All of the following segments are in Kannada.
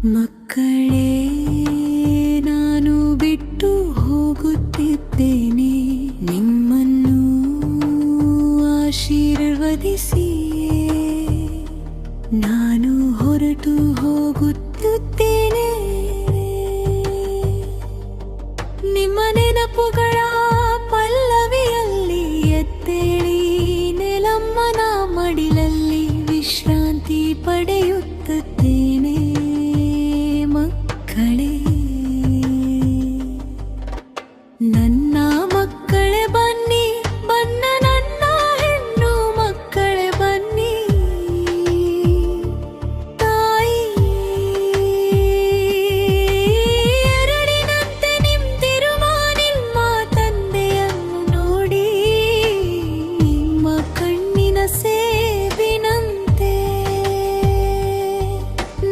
ಮಕ್ಕಳೇ, ನಾನು ಬಿಟ್ಟು ಹೋಗುತ್ತಿದ್ದೇನೆ. ನಿಮ್ಮನ್ನು ಆಶೀರ್ವದಿಸಿಯೇ ನಾನು ಹೊರಟು ಹೋಗುತ್ತಿದ್ದೇನೆ. ನಿಮ್ಮ ನೆನಪುಗಳ ಪಲ್ಲವಿಯಲ್ಲಿ ಎದ್ದೇಳಿ ನೆಲಮ್ಮನ ಮಡಿಲಲ್ಲಿ ವಿಶ್ರಾಂತಿ ಪಡೆಯುತ್ತಿದ್ದೇನೆ. ಮಕ್ಕಳೇ, ನನ್ನ ಮಕ್ಕಳೇ ಬನ್ನಿ, ಬನ್ನ ನನ್ನ ಹೆಣ್ಣು ಮಕ್ಕಳೇ ಬನ್ನಿ. ತಾಯಿ ಎರಡಿನಂತೆ ನಿಂತಿರುವ ನಿಮ್ಮ ತಂದೆಯನ್ನು ನೋಡಿ, ನಿಮ್ಮ ಕಣ್ಣಿನ ಸೇಬಿನಂತೆ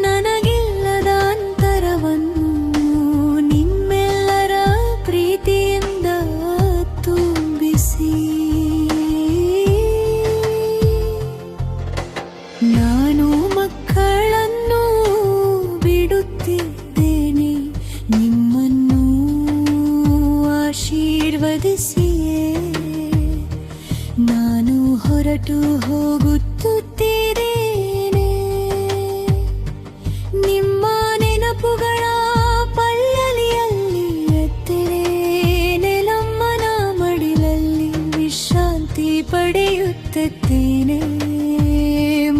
ನನಗಿಲ್ಲದ ಅಂತರವನ್ನು ನಿಮ್ಮೆಲ್ಲರ ಪ್ರೀತಿಯಿಂದ ತುಂಬಿಸಿ. ನಾನು ಮಕ್ಕಳನ್ನು ಬಿಡುತ್ತಿದ್ದೇನೆ, ನಿಮ್ಮನ್ನು ಆಶೀರ್ವದಿಸಿಯೇ ನಾನು ಹೊರಟು ಹೋಗುತ್ತಿದ್ದೇನೆ. ನಿಮ್ಮ ನೆನಪುಗಳ ಪಲ್ಲಲಿಯಲ್ಲಿ ಎತ್ತರೆ ನೆಲಮ್ಮನ ಮಡಿಲಲ್ಲಿ ವಿಶ್ರಾಂತಿ ಪಡೆಯುತ್ತಿದ್ದೇನೆ.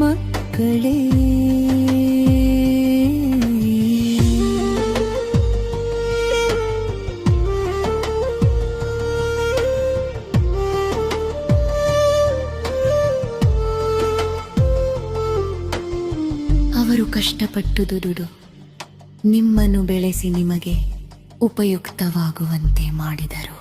ಮಕ್ಕಳೇ, ಅವರು ಕಷ್ಟಪಟ್ಟು ದುಡಿದು ನಿಮ್ಮನ್ನು ಬೆಳೆಸಿ ನಿಮಗೆ ಉಪಯುಕ್ತವಾಗುವಂತೆ ಮಾಡಿದರು.